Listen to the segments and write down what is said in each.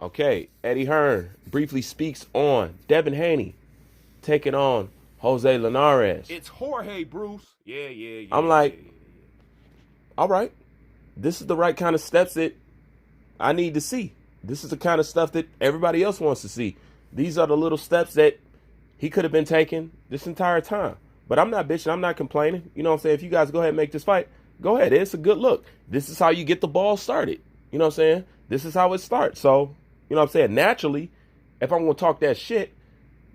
Okay, Eddie Hearn briefly speaks on Devin Haney taking on Jose Linares. It's Jorge, Bruce. Yeah, yeah, I'm yeah, yeah, like, yeah. all right, this is the right kind of steps that I need to see. This is the kind of stuff that everybody else wants to see. These are the little steps that he could have been taking this entire time. But I'm not bitching. I'm not complaining. You know what I'm saying? If you guys go ahead and make this fight, go ahead. It's a good look. This is how you get the ball started. You know what I'm saying? This is how it starts. So, you know what I'm saying? Naturally, if I'm going to talk that shit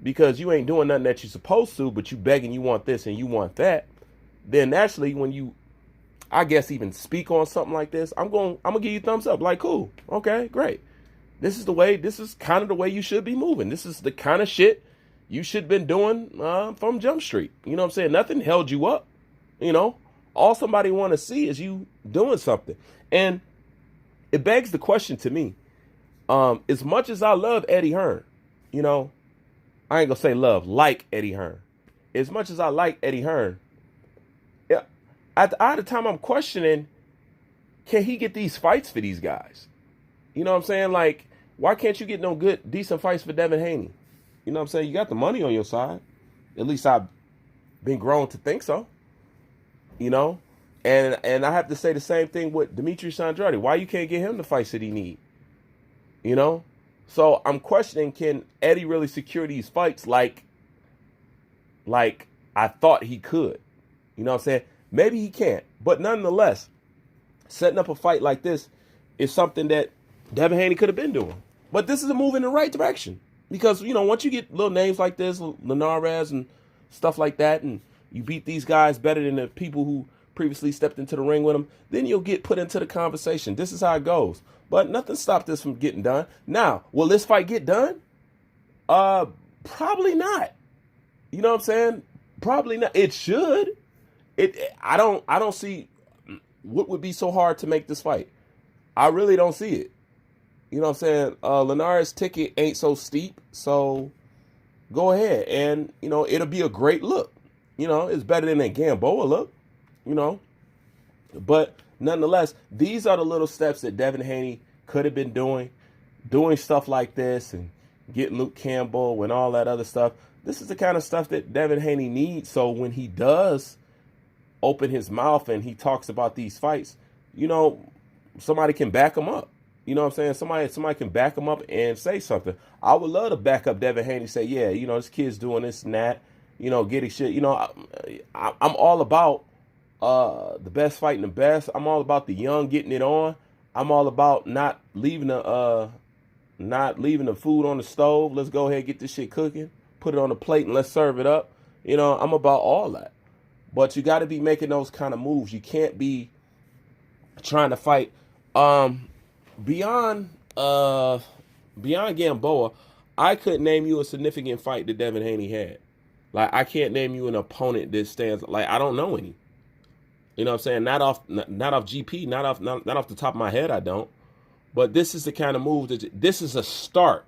because you ain't doing nothing that you're supposed to, but you begging you want this and you want that, then naturally when you, I guess, even speak on something like this, I'm going to give you a thumbs up. Like, cool. Okay, great. This is kind of the way you should be moving. This is the kind of shit you should have been doing from Jump Street. You know what I'm saying? Nothing held you up. You know, all somebody want to see is you doing something. And it begs the question to me, as much as I love Eddie Hearn, you know, I ain't going to say love, like Eddie Hearn. As much as I like Eddie Hearn, yeah, at the time I'm questioning, can he get these fights for these guys? You know what I'm saying? Like, why can't you get no good, decent fights for Devin Haney? You know what I'm saying? You got the money on your side. At least I've been grown to think so. You know? And I have to say the same thing with Demetrius Andrade. Why you can't get him the fights that he need? You know? So I'm questioning, can Eddie really secure these fights like I thought he could? You know what I'm saying? Maybe he can't. But nonetheless, setting up a fight like this is something that Devin Haney could have been doing. But this is a move in the right direction. Because, you know, once you get little names like this, Linares and stuff like that, and you beat these guys better than the people who previously stepped into the ring with them, then you'll get put into the conversation. This is how it goes. But nothing stopped this from getting done. Now, will this fight get done? Probably not. You know what I'm saying? Probably not. It should. I don't see what would be so hard to make this fight. I really don't see it. You know what I'm saying? Linares' ticket ain't so steep, so go ahead. And, you know, it'll be a great look. You know, it's better than that Gamboa look, you know. But nonetheless, these are the little steps that Devin Haney could have been doing stuff like this and getting Luke Campbell and all that other stuff. This is the kind of stuff that Devin Haney needs. So when he does open his mouth and he talks about these fights, you know, somebody can back him up. You know what I'm saying? Somebody can back him up and say something. I would love to back up Devin Haney, say, yeah, you know, this kid's doing this and that, you know, getting shit. You know, I'm all about the best fighting the best. I'm all about the young getting it on. I'm all about not leaving the food on the stove. Let's go ahead and get this shit cooking, put it on the plate, and let's serve it up. You know, I'm about all that. But you got to be making those kind of moves. You can't be trying to fight. Beyond Gamboa, I couldn't name you a significant fight that Devin Haney had. Like, I can't name you an opponent that stands, like, I don't know any. You know what I'm saying? Not off GP, not off the top of my head, I don't. But this is the kind of move this is a start.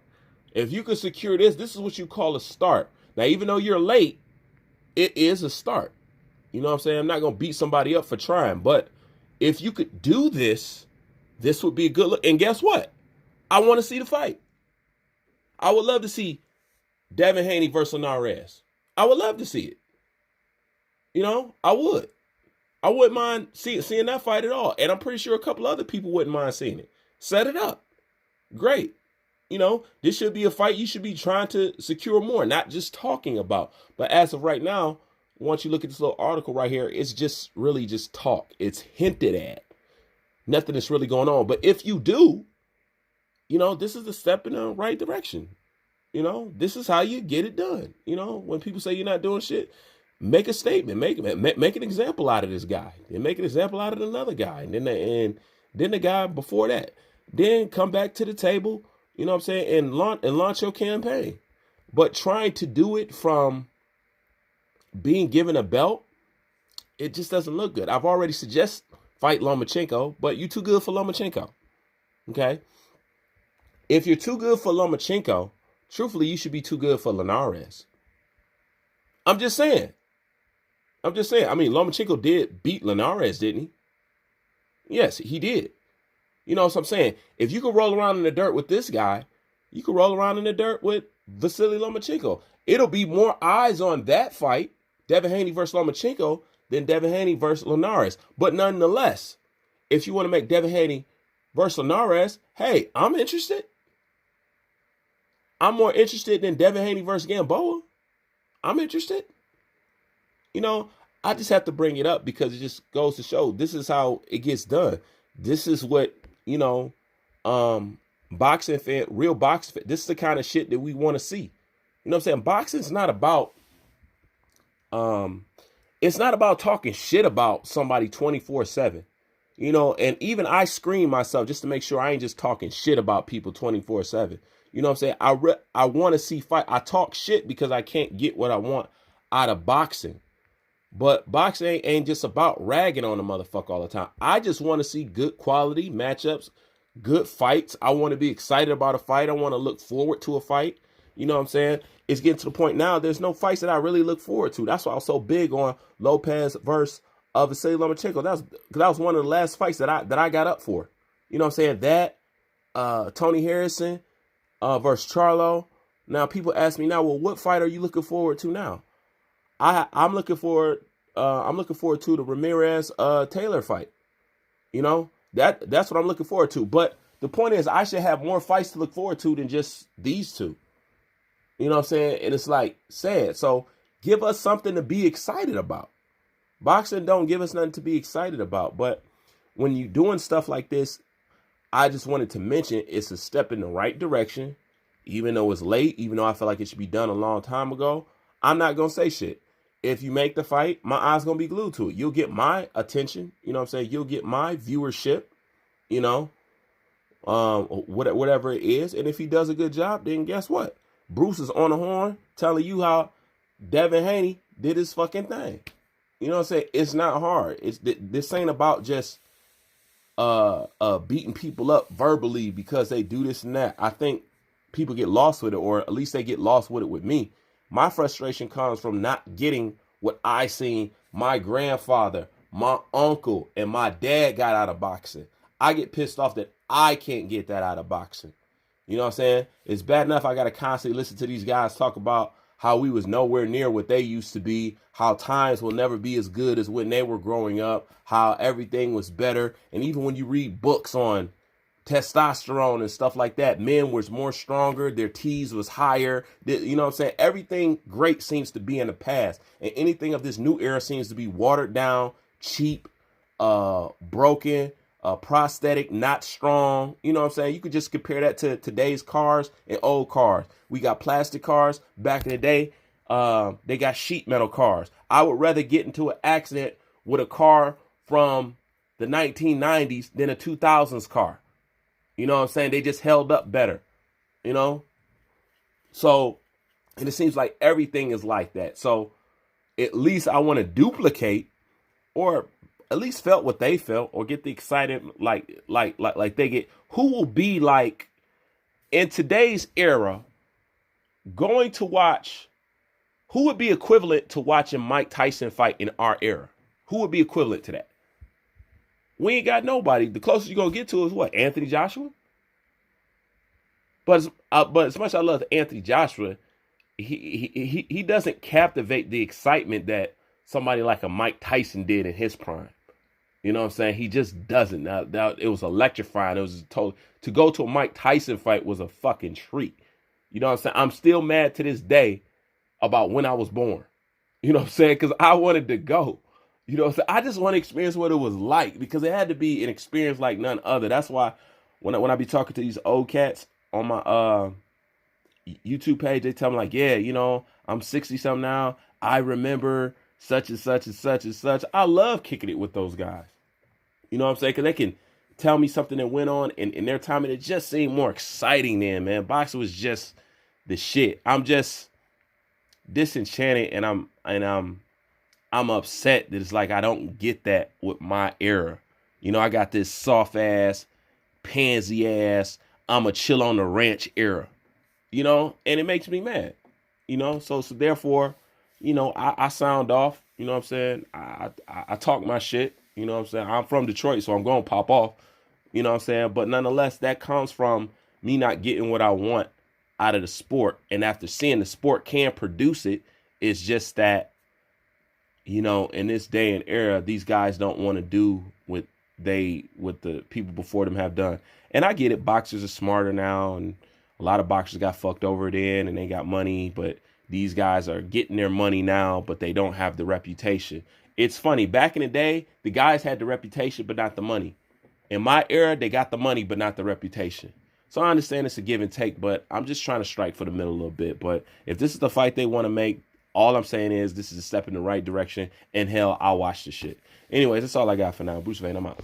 If you could secure this is what you call a start. Now, even though you're late, it is a start. You know what I'm saying? I'm not going to beat somebody up for trying, but if you could do this, this would be a good look. And guess what? I want to see the fight. I would love to see Devin Haney versus Linares. I would love to see it. You know, I would. I wouldn't mind seeing that fight at all. And I'm pretty sure a couple other people wouldn't mind seeing it. Set it up. Great. You know, this should be a fight you should be trying to secure more, not just talking about. But as of right now, once you look at this little article right here, it's just really just talk. It's hinted at. Nothing is really going on. But if you do, you know, this is a step in the right direction. You know, this is how you get it done. You know, when people say you're not doing shit, make a statement. Make an example out of this guy. And make an example out of another guy. And then the guy before that. Then come back to the table, you know what I'm saying, and launch your campaign. But trying to do it from being given a belt, it just doesn't look good. I've already suggested fight Lomachenko, but you're too good for Lomachenko. Okay? If you're too good for Lomachenko, truthfully, you should be too good for Linares. I'm just saying. I mean, Lomachenko did beat Linares, didn't he? Yes, he did. You know what I'm saying? If you could roll around in the dirt with this guy, you could roll around in the dirt with Vasily Lomachenko. It'll be more eyes on that fight, Devin Haney versus Lomachenko, than Devin Haney versus Linares. But nonetheless, if you want to make Devin Haney versus Linares, hey, I'm interested. I'm more interested than Devin Haney versus Gamboa. I'm interested. You know, I just have to bring it up because it just goes to show this is how it gets done. This is what, you know, boxing fan, real boxing fan, this is the kind of shit that we want to see. You know what I'm saying? Boxing's not about, it's not about talking shit about somebody 24/7. You know, and even I screen myself just to make sure I ain't just talking shit about people 24/7. You know what I'm saying? I want to see fight. I talk shit because I can't get what I want out of boxing. But boxing ain't just about ragging on a motherfucker all the time. I just want to see good quality matchups, good fights. I want to be excited about a fight. I want to look forward to a fight. You know what I'm saying? It's getting to the point now, there's no fights that I really look forward to. That's why I was so big on Lopez versus Vasily Lomachenko. That was one of the last fights that I got up for. You know what I'm saying? That, Tony Harrison versus Charlo. Now people ask me now, well, what fight are you looking forward to now? I'm looking forward to the Ramirez Taylor fight. You know, that's what I'm looking forward to. But the point is, I should have more fights to look forward to than just these two. You know what I'm saying? And it's like sad. So give us something to be excited about. Boxing don't give us nothing to be excited about. But when you're doing stuff like this, I just wanted to mention it's a step in the right direction. Even though it's late, even though I feel like it should be done a long time ago, I'm not going to say shit. If you make the fight, my eyes going to be glued to it. You'll get my attention. You know what I'm saying? You'll get my viewership, you know, whatever it is. And if he does a good job, then guess what? Bruce is on the horn telling you how Devin Haney did his fucking thing. You know what I'm saying? It's not hard. This ain't about just beating people up verbally because they do this and that. I think people get lost with it, or at least they get lost with it with me. My frustration comes from not getting what I seen my grandfather, my uncle, and my dad got out of boxing. I get pissed off that I can't get that out of boxing. You know what I'm saying? It's bad enough I got to constantly listen to these guys talk about how we was nowhere near what they used to be, how times will never be as good as when they were growing up, how everything was better. And even when you read books on testosterone and stuff like that, men was more stronger, their T's was higher. You know what I'm saying? Everything great seems to be in the past. And anything of this new era seems to be watered down, cheap, broken, prosthetic, not strong. You know what I'm saying? You could just compare that to today's cars and old cars. We got plastic cars. Back in the day, they got sheet metal cars. I would rather get into an accident with a car from the 1990s than a 2000s car. You know what I'm saying? They just held up better, you know? So, and it seems like everything is like that. So at least I want to duplicate, or at least felt what they felt, or get the excited like they get. Who will be like in today's era going to watch? Who would be equivalent to watching Mike Tyson fight in our era? Who would be equivalent to that? We ain't got nobody. The closest you're gonna get to is what? Anthony Joshua. But as much as I love Anthony Joshua, he doesn't captivate the excitement that somebody like a Mike Tyson did in his prime. You know what I'm saying? He just doesn't. Now it was electrifying. It was to go to a Mike Tyson fight was a fucking treat. You know what I'm saying? I'm still mad to this day about when I was born. You know what I'm saying? Because I wanted to go. You know what I'm saying? I just want to experience what it was like, because it had to be an experience like none other. That's why when I be talking to these old cats on my YouTube page, they tell me like, yeah, you know, I'm 60 something now. I remember such and such and such and such. I love kicking it with those guys. You know what I'm saying? Because they can tell me something that went on in their time, and it just seemed more exciting then, man. Boxing was just the shit. I'm just disenchanted, and I'm upset that it's like I don't get that with my era. You know, I got this soft ass, pansy ass, I'ma chill on the ranch era. You know, and it makes me mad. You know, so therefore, you know, I sound off. You know what I'm saying? I talk my shit. You know what I'm saying? I'm from Detroit, so I'm gonna pop off. You know what I'm saying? But nonetheless, that comes from me not getting what I want out of the sport. And after seeing the sport can produce it, it's just that, you know, in this day and era, these guys don't want to do what the people before them have done. And I get it. Boxers are smarter now, and a lot of boxers got fucked over then and they got money, but these guys are getting their money now, but they don't have the reputation. It's funny. Back in the day, the guys had the reputation, but not the money. In my era, they got the money, but not the reputation. So I understand it's a give and take, but I'm just trying to strike for the middle a little bit. But if this is the fight they want to make, all I'm saying is this is a step in the right direction. And hell, I'll watch the shit. Anyways, that's all I got for now. Bruce Wayne, I'm out.